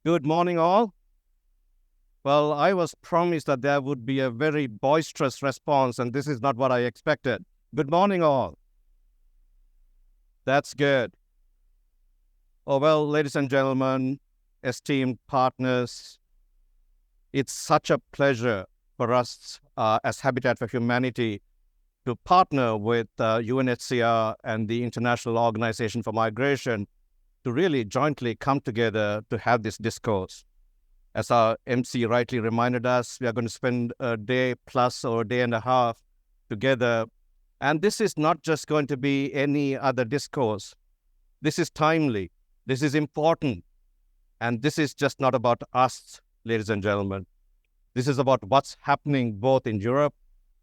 Good morning, all. Well, I was promised that there would be a very boisterous response, and this is not what I expected. Good morning, all. That's good. Oh, well, ladies and gentlemen, esteemed partners, it's such a pleasure for us as Habitat for Humanity to partner with UNHCR and the International Organization for Migration to really jointly come together to have this discourse. As our MC rightly reminded us, we are going to spend a day plus or a day and a half together. And this is not just going to be any other discourse. This is timely. This is important. And this is just not about us, ladies and gentlemen. This is about what's happening both in Europe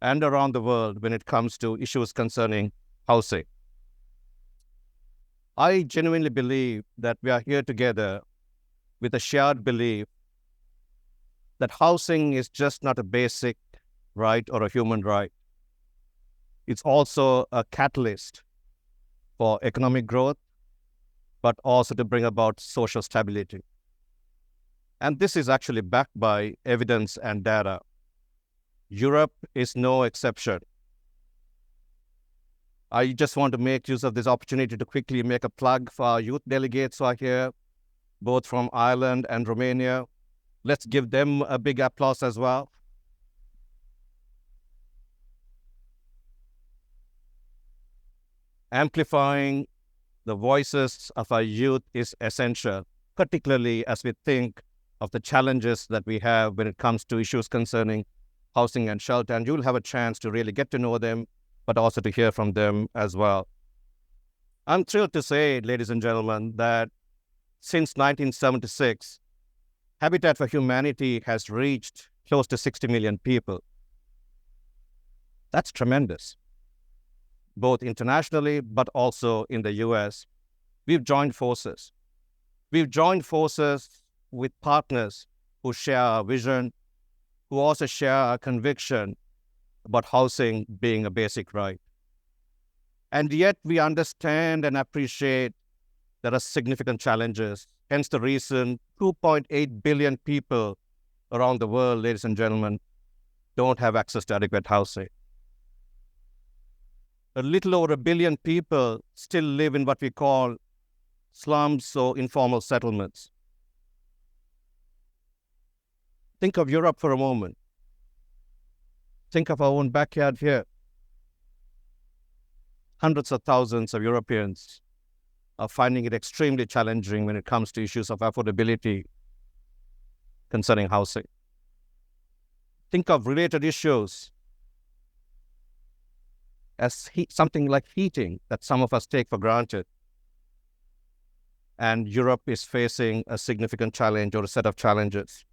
and around the world when it comes to issues concerning housing. I genuinely believe that we are here together with a shared belief that housing is just not a basic right or a human right. It's also a catalyst for economic growth, but also to bring about social stability. And this is actually backed by evidence and data. Europe is no exception. I just want to make use of this opportunity to quickly make a plug for our youth delegates who are here, both from Ireland and Romania. Let's give them a big applause as well. Amplifying the voices of our youth is essential, particularly as we think of the challenges that we have when it comes to issues concerning housing and shelter. And you'll have a chance to really get to know them, but also to hear from them as well. I'm thrilled to say, ladies and gentlemen, that since 1976, Habitat for Humanity has reached close to 60 million people. That's tremendous, both internationally, but also in the US. We've joined forces. We've joined forces with partners who share our vision, who also share our conviction about housing being a basic right. And yet we understand and appreciate there are significant challenges. Hence the reason 2.8 billion people around the world, ladies and gentlemen, don't have access to adequate housing. A little over 1 billion people still live in what we call slums or informal settlements. Think of Europe for a moment. Think of our own backyard here. Hundreds of thousands of Europeans are finding it extremely challenging when it comes to issues of affordability concerning housing. Think of related issues as something like heating that some of us take for granted. And Europe is facing a significant challenge or a set of challenges.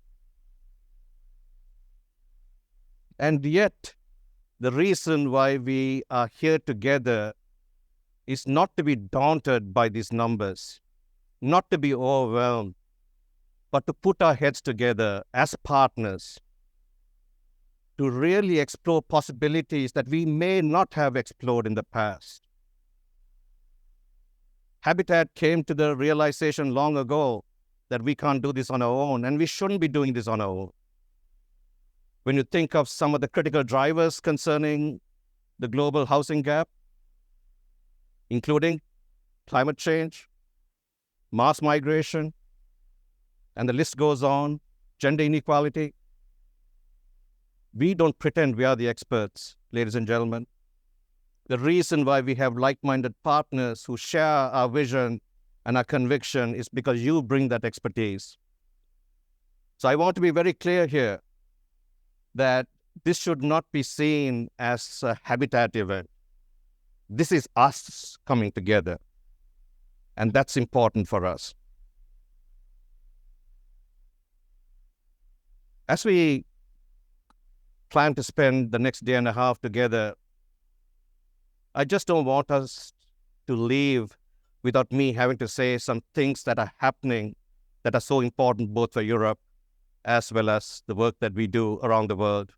And yet, the reason why we are here together is not to be daunted by these numbers, not to be overwhelmed, but to put our heads together as partners to really explore possibilities that we may not have explored in the past. Habitat came to the realization long ago that we can't do this on our own, and we shouldn't be doing this on our own. When you think of some of the critical drivers concerning the global housing gap, including climate change, mass migration, and the list goes on, gender inequality. We don't pretend we are the experts, ladies and gentlemen. The reason why we have like-minded partners who share our vision and our conviction is because you bring that expertise. So I want to be very clear here that this should not be seen as a Habitat event. This is us coming together, and that's important for us. As we plan to spend the next day and a half together, I just don't want us to leave without me having to say some things that are happening that are so important both for Europe as well as the work that we do around the world.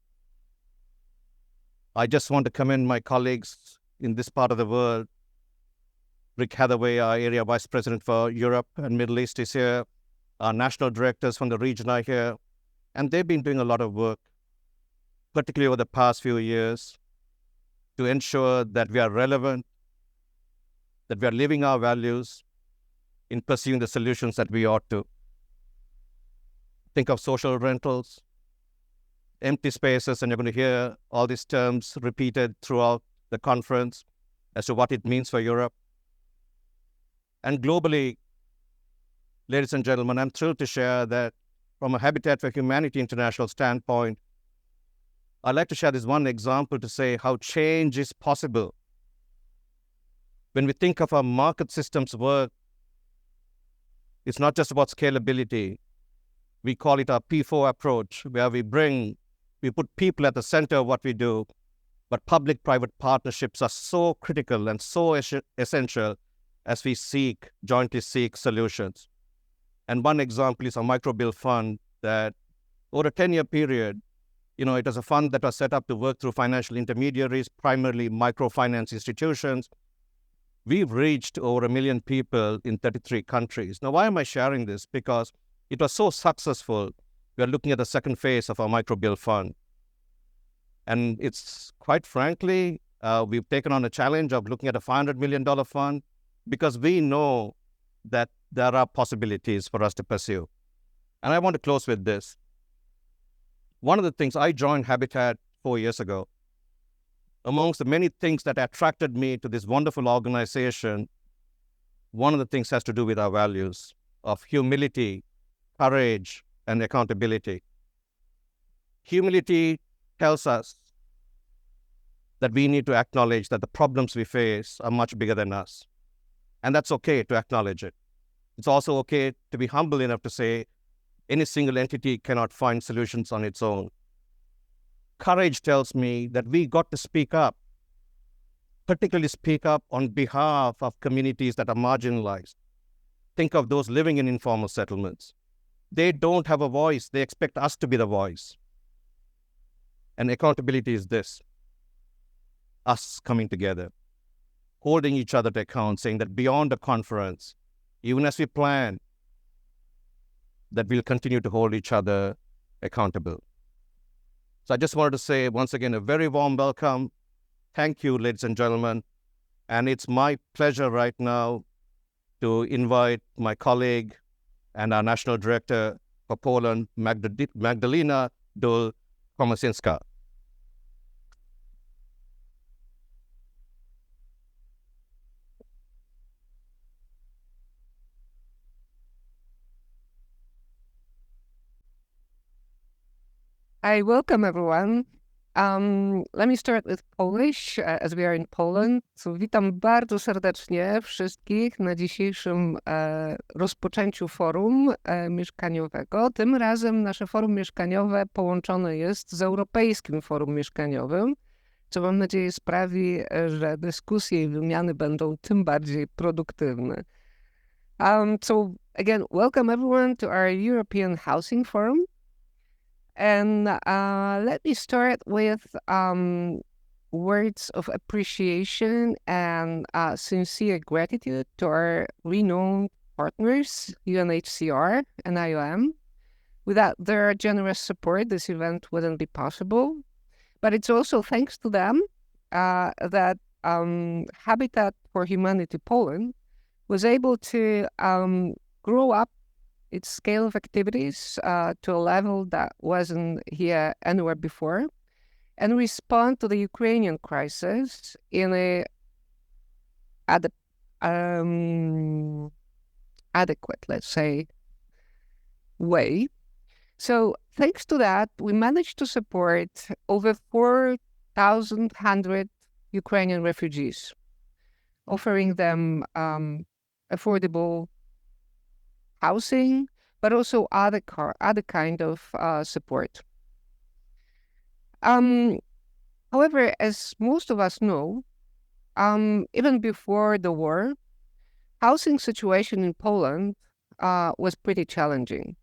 I just want to commend my colleagues in this part of the world. Rick Hathaway, our Area Vice President for Europe and Middle East, is here. Our national directors from the region are here, and they've been doing a lot of work, particularly over the past few years, to ensure that we are relevant, that we are living our values in pursuing the solutions that we ought to. Think of social rentals, empty spaces, and you're going to hear all these terms repeated throughout the conference as to what it means for Europe. And globally, ladies and gentlemen, I'm thrilled to share that from a Habitat for Humanity International standpoint, I'd like to share this one example to say how change is possible. When we think of our market systems work, it's not just about scalability. We call it our P4 approach, where we put people at the center of what we do, but public-private partnerships are so critical and so essential as we jointly seek solutions. And one example is a microbill fund that over a 10-year period, it was a fund that was set up to work through financial intermediaries, primarily microfinance institutions. We've reached over 1 million people in 33 countries. Now, why am I sharing this? Because it was so successful. We are looking at the second phase of our microbill fund. And it's quite frankly, we've taken on a challenge of looking at a $500 million fund because we know that there are possibilities for us to pursue. And I want to close with this. One of the things, I joined Habitat 4 years ago. Amongst the many things that attracted me to this wonderful organization, one of the things has to do with our values of humility, courage, and accountability. Humility tells us that we need to acknowledge that the problems we face are much bigger than us. And that's okay to acknowledge it. It's also okay to be humble enough to say any single entity cannot find solutions on its own. Courage tells me that we got to speak up, particularly speak up on behalf of communities that are marginalized. Think of those living in informal settlements. They don't have a voice. They expect us to be the voice. And accountability is this: us coming together, holding each other to account, saying that beyond the conference, even as we plan, that we'll continue to hold each other accountable. So I just wanted to say once again, a very warm welcome. Thank you, ladies and gentlemen. And it's my pleasure right now to invite my colleague and our National Director for Poland, Magdalena Dul-Komarzyńska. Hi, welcome everyone. Let me start with Polish, as we are in Poland. So witam bardzo serdecznie wszystkich na dzisiejszym rozpoczęciu forum mieszkaniowego. Tym razem nasze forum mieszkaniowe połączone jest z Europejskim Forum Mieszkaniowym, co mam nadzieję sprawi, że dyskusje i wymiany będą tym bardziej produktywne. So again, welcome everyone to our European Housing Forum. And let me start with words of appreciation and sincere gratitude to our renowned partners, UNHCR and IOM. Without their generous support, this event wouldn't be possible. But it's also thanks to them that Habitat for Humanity Poland was able to grow up its scale of activities to a level that wasn't here anywhere before, and respond to the Ukrainian crisis in a adequate, let's say, way. So thanks to that, we managed to support over 4,100 Ukrainian refugees, offering them affordable housing, but also other kind of support. However, as most of us know, even before the war, housing situation in Poland was pretty challenging.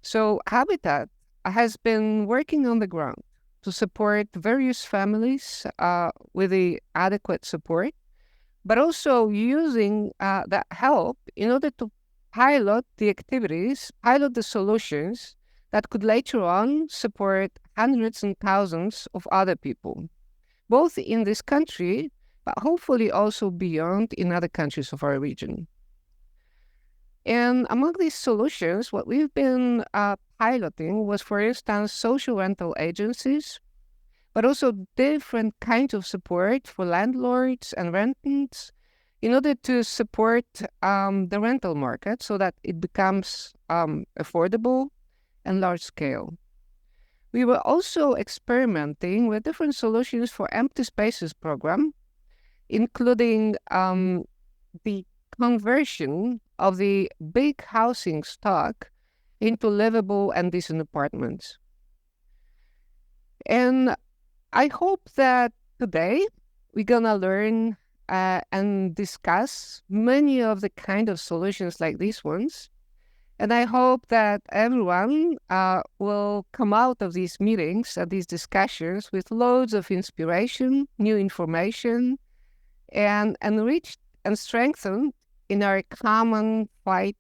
So Habitat has been working on the ground to support various families with the adequate support, but also using that help in order to pilot the activities, pilot the solutions that could later on support hundreds and thousands of other people, both in this country, but hopefully also beyond in other countries of our region. And among these solutions, what we've been piloting was, for instance, social rental agencies, but also different kinds of support for landlords and renters in order to support the rental market so that it becomes affordable and large scale. We were also experimenting with different solutions for empty spaces program, including the conversion of the big housing stock into livable and decent apartments. And I hope that today we're gonna learn and discuss many of the kind of solutions like these ones. And I hope that everyone will come out of these meetings and these discussions with loads of inspiration, new information, and enriched and strengthened in our common fight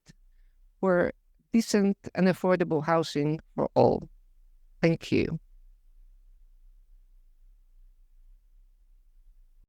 for decent and affordable housing for all. Thank you.